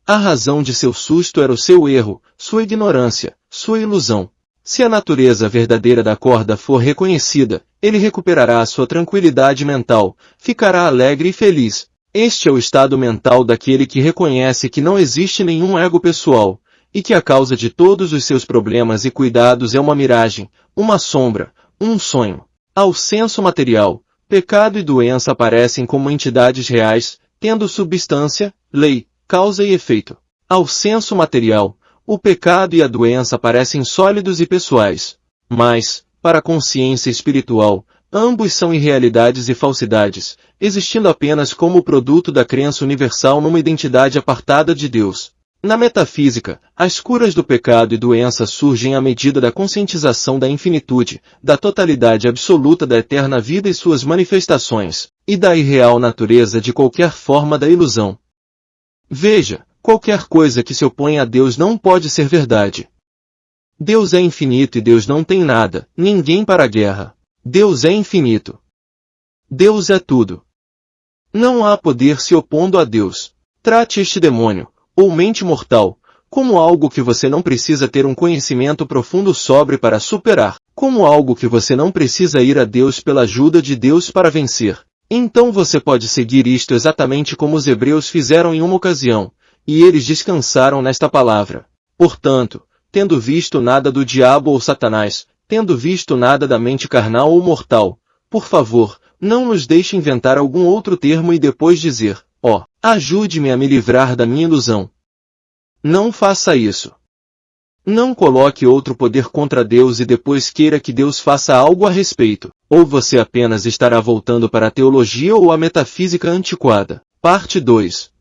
A razão de seu susto era o seu erro, sua ignorância, sua ilusão. Se a natureza verdadeira da corda for reconhecida, ele recuperará sua tranquilidade mental, ficará alegre e feliz. Este é o estado mental daquele que reconhece que não existe nenhum ego pessoal, e que a causa de todos os seus problemas e cuidados é uma miragem, uma sombra, um sonho. Ao senso material, pecado e doença aparecem como entidades reais, tendo substância, lei, causa e efeito. Ao senso material, o pecado e a doença parecem sólidos e pessoais. Mas, para a consciência espiritual, ambos são irrealidades e falsidades, existindo apenas como o produto da crença universal numa identidade apartada de Deus. Na metafísica, as curas do pecado e doença surgem à medida da conscientização da infinitude, da totalidade absoluta da eterna vida e suas manifestações, e da irreal natureza de qualquer forma da ilusão. Veja, qualquer coisa que se opõe a Deus não pode ser verdade. Deus é infinito e Deus não tem nada, ninguém para a guerra. Deus é infinito. Deus é tudo. Não há poder se opondo a Deus. Trate este demônio, ou mente mortal, como algo que você não precisa ter um conhecimento profundo sobre para superar, como algo que você não precisa ir a Deus pela ajuda de Deus para vencer. Então você pode seguir isto exatamente como os hebreus fizeram em uma ocasião, e eles descansaram nesta palavra. Portanto, tendo visto nada do diabo ou Satanás, tendo visto nada da mente carnal ou mortal, por favor, não nos deixe inventar algum outro termo e depois dizer, ó, ajude-me a me livrar da minha ilusão. Não faça isso. Não coloque outro poder contra Deus e depois queira que Deus faça algo a respeito, ou você apenas estará voltando para a teologia ou a metafísica antiquada. Parte 2.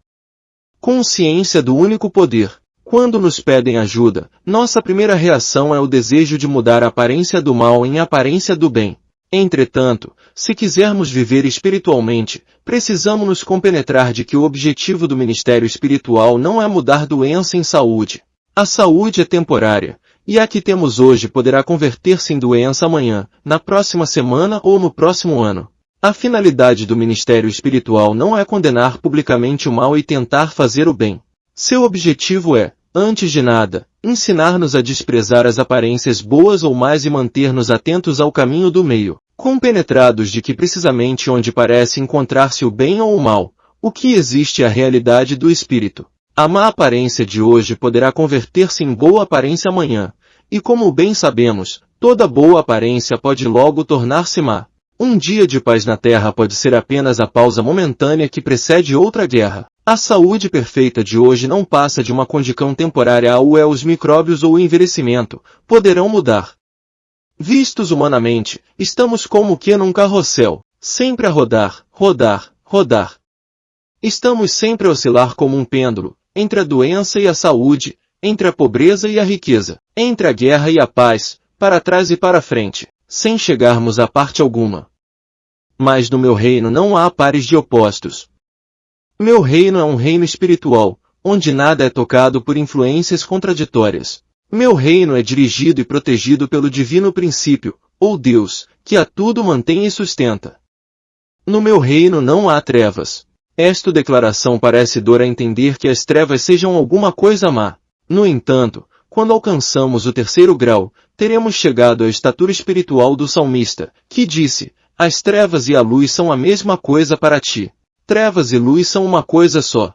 Consciência do único poder. Quando nos pedem ajuda, nossa primeira reação é o desejo de mudar a aparência do mal em aparência do bem. Entretanto, se quisermos viver espiritualmente, precisamos nos compenetrar de que o objetivo do ministério espiritual não é mudar doença em saúde. A saúde é temporária, e a que temos hoje poderá converter-se em doença amanhã, na próxima semana ou no próximo ano. A finalidade do ministério espiritual não é condenar publicamente o mal e tentar fazer o bem. Seu objetivo é, antes de nada, ensinar-nos a desprezar as aparências boas ou más e manter-nos atentos ao caminho do meio, compenetrados de que precisamente onde parece encontrar-se o bem ou o mal, o que existe é a realidade do espírito. A má aparência de hoje poderá converter-se em boa aparência amanhã, e como bem sabemos, toda boa aparência pode logo tornar-se má. Um dia de paz na Terra pode ser apenas a pausa momentânea que precede outra guerra. A saúde perfeita de hoje não passa de uma condição temporária ou os micróbios ou o envelhecimento poderão mudar. Vistos humanamente, estamos como que num carrossel, sempre a rodar, rodar, rodar. Estamos sempre a oscilar como um pêndulo, entre a doença e a saúde, entre a pobreza e a riqueza, entre a guerra e a paz, para trás e para frente, sem chegarmos a parte alguma. Mas no meu reino não há pares de opostos. Meu reino é um reino espiritual, onde nada é tocado por influências contraditórias. Meu reino é dirigido e protegido pelo divino princípio, ou Deus, que a tudo mantém e sustenta. No meu reino não há trevas. Esta declaração parece dar a entender que as trevas sejam alguma coisa má. No entanto, quando alcançamos o terceiro grau, teremos chegado à estatura espiritual do salmista, que disse, as trevas e a luz são a mesma coisa para ti. Trevas e luz são uma coisa só.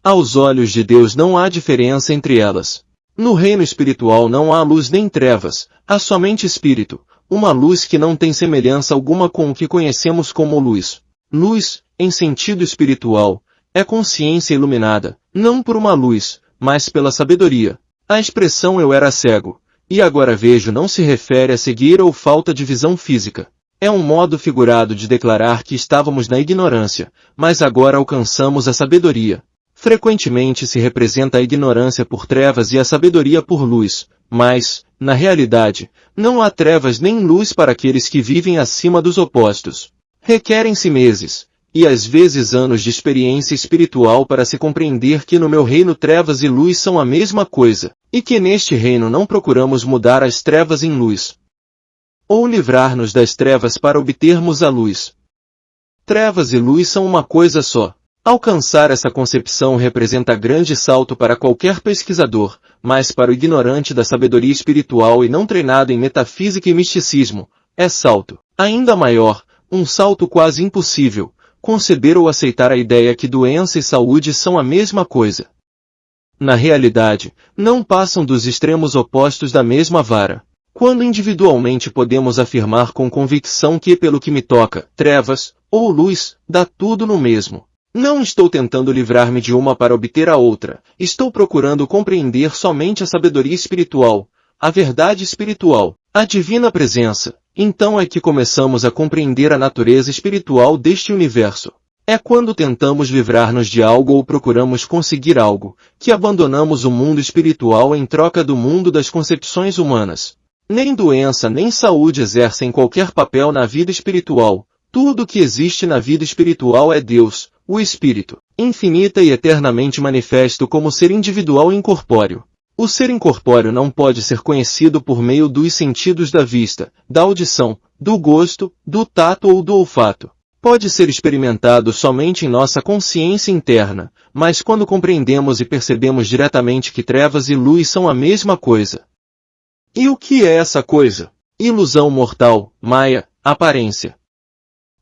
Aos olhos de Deus não há diferença entre elas. No reino espiritual não há luz nem trevas, há somente espírito, uma luz que não tem semelhança alguma com o que conhecemos como luz. Luz, em sentido espiritual, é consciência iluminada, não por uma luz, mas pela sabedoria. A expressão eu era cego, e agora vejo não se refere a cegueira ou falta de visão física. É um modo figurado de declarar que estávamos na ignorância, mas agora alcançamos a sabedoria. Frequentemente se representa a ignorância por trevas e a sabedoria por luz, mas, na realidade, não há trevas nem luz para aqueles que vivem acima dos opostos. Requerem-se meses, e às vezes anos de experiência espiritual para se compreender que no meu reino trevas e luz são a mesma coisa, e que neste reino não procuramos mudar as trevas em luz, ou livrar-nos das trevas para obtermos a luz. Trevas e luz são uma coisa só. Alcançar essa concepção representa grande salto para qualquer pesquisador, mas para o ignorante da sabedoria espiritual e não treinado em metafísica e misticismo, é salto ainda maior, um salto quase impossível, conceber ou aceitar a ideia que doença e saúde são a mesma coisa. Na realidade, não passam dos extremos opostos da mesma vara. Quando individualmente podemos afirmar com convicção que pelo que me toca, trevas, ou luz, dá tudo no mesmo. Não estou tentando livrar-me de uma para obter a outra, estou procurando compreender somente a sabedoria espiritual, a verdade espiritual, a divina presença. Então é que começamos a compreender a natureza espiritual deste universo. É quando tentamos livrar-nos de algo ou procuramos conseguir algo, que abandonamos o mundo espiritual em troca do mundo das concepções humanas. Nem doença nem saúde exercem qualquer papel na vida espiritual. Tudo o que existe na vida espiritual é Deus, o Espírito, infinita e eternamente manifesto como ser individual e incorpóreo. O ser incorpóreo não pode ser conhecido por meio dos sentidos da vista, da audição, do gosto, do tato ou do olfato. Pode ser experimentado somente em nossa consciência interna, mas quando compreendemos e percebemos diretamente que trevas e luz são a mesma coisa. E o que é essa coisa? Ilusão mortal, maia, aparência.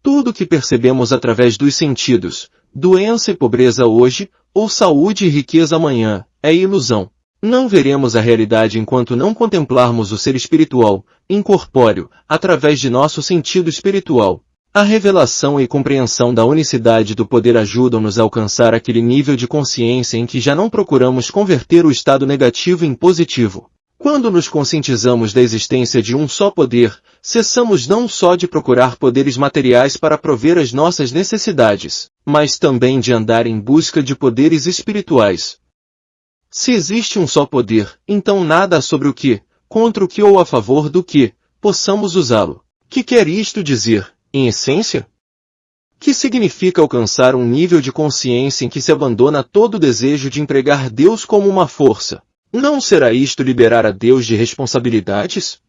Tudo que percebemos através dos sentidos, doença e pobreza hoje, ou saúde e riqueza amanhã, é ilusão. Não veremos a realidade enquanto não contemplarmos o ser espiritual, incorpóreo, através de nosso sentido espiritual. A revelação e compreensão da unicidade do poder ajudam-nos a alcançar aquele nível de consciência em que já não procuramos converter o estado negativo em positivo. Quando nos conscientizamos da existência de um só poder, cessamos não só de procurar poderes materiais para prover as nossas necessidades, mas também de andar em busca de poderes espirituais. Se existe um só poder, então nada há sobre o que, contra o que ou a favor do que, possamos usá-lo. Que quer isto dizer, em essência? Que significa alcançar um nível de consciência em que se abandona todo o desejo de empregar Deus como uma força. Não será isto liberar a Deus de responsabilidades?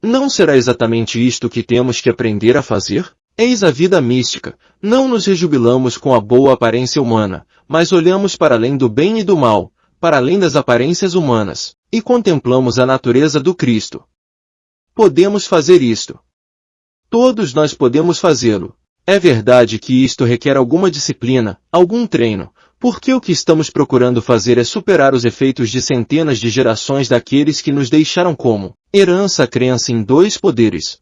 Não será exatamente isto que temos que aprender a fazer? Eis a vida mística. Não nos rejubilamos com a boa aparência humana, mas olhamos para além do bem e do mal, para além das aparências humanas, e contemplamos a natureza do Cristo. Podemos fazer isto. Todos nós podemos fazê-lo. É verdade que isto requer alguma disciplina, algum treino, porque o que estamos procurando fazer é superar os efeitos de centenas de gerações daqueles que nos deixaram como herança a crença em dois poderes.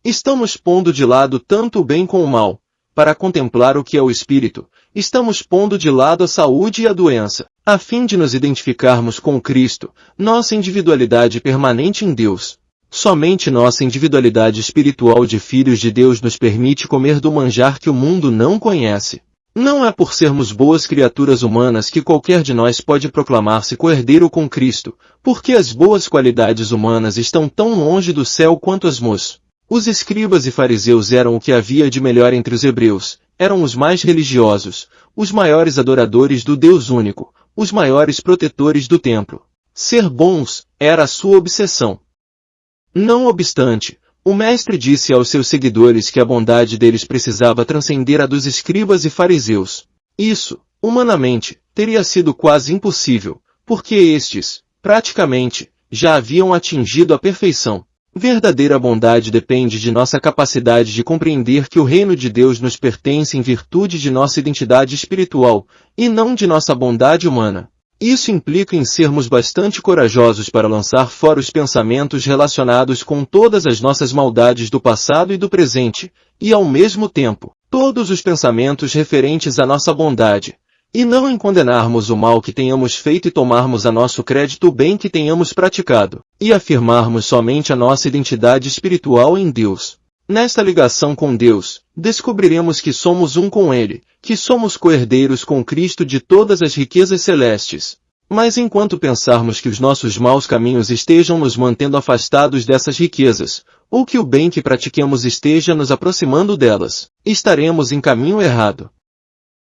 Estamos pondo de lado tanto o bem como o mal, para contemplar o que é o espírito, estamos pondo de lado a saúde e a doença, a fim de nos identificarmos com Cristo, nossa individualidade permanente em Deus. Somente nossa individualidade espiritual de filhos de Deus nos permite comer do manjar que o mundo não conhece. Não é por sermos boas criaturas humanas que qualquer de nós pode proclamar-se coerdeiro com Cristo, porque as boas qualidades humanas estão tão longe do céu quanto as más. Os escribas e fariseus eram o que havia de melhor entre os hebreus, eram os mais religiosos, os maiores adoradores do Deus único, os maiores protetores do templo. Ser bons era a sua obsessão. Não obstante, o mestre disse aos seus seguidores que a bondade deles precisava transcender a dos escribas e fariseus. Isso, humanamente, teria sido quase impossível, porque estes, praticamente, já haviam atingido a perfeição. Verdadeira bondade depende de nossa capacidade de compreender que o reino de Deus nos pertence em virtude de nossa identidade espiritual, e não de nossa bondade humana. Isso implica em sermos bastante corajosos para lançar fora os pensamentos relacionados com todas as nossas maldades do passado e do presente, e ao mesmo tempo, todos os pensamentos referentes à nossa bondade, e não em condenarmos o mal que tenhamos feito e tomarmos a nosso crédito o bem que tenhamos praticado, e afirmarmos somente a nossa identidade espiritual em Deus. Nesta ligação com Deus, descobriremos que somos um com Ele, que somos co-herdeiros com Cristo de todas as riquezas celestes. Mas enquanto pensarmos que os nossos maus caminhos estejam nos mantendo afastados dessas riquezas, ou que o bem que pratiquemos esteja nos aproximando delas, estaremos em caminho errado.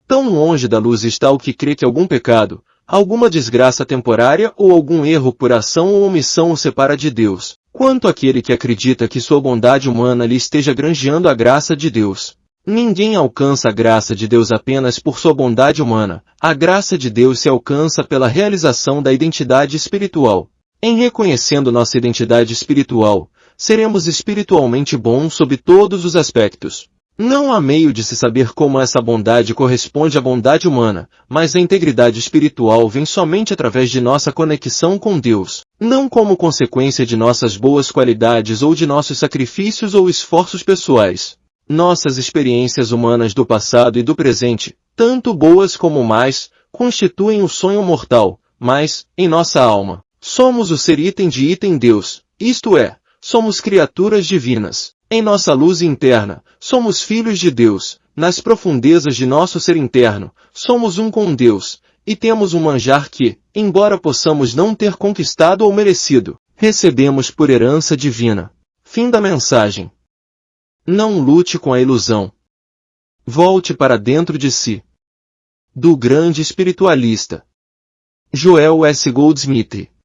Tão longe da luz está o que crê que algum pecado, alguma desgraça temporária ou algum erro por ação ou omissão o separa de Deus, quanto aquele que acredita que sua bondade humana lhe esteja granjeando a graça de Deus. Ninguém alcança a graça de Deus apenas por sua bondade humana. A graça de Deus se alcança pela realização da identidade espiritual. Em reconhecendo nossa identidade espiritual, seremos espiritualmente bons sob todos os aspectos. Não há meio de se saber como essa bondade corresponde à bondade humana, mas a integridade espiritual vem somente através de nossa conexão com Deus, não como consequência de nossas boas qualidades ou de nossos sacrifícios ou esforços pessoais. Nossas experiências humanas do passado e do presente, tanto boas como más, constituem o sonho mortal, mas, em nossa alma, somos o ser item de item Deus, isto é, somos criaturas divinas. Em nossa luz interna, somos filhos de Deus. Nas profundezas de nosso ser interno, somos um com Deus, e temos um manjar que, embora possamos não ter conquistado ou merecido, recebemos por herança divina. Fim da mensagem. Não lute com a ilusão. Volte para dentro de si. Do grande espiritualista Joel S. Goldsmith.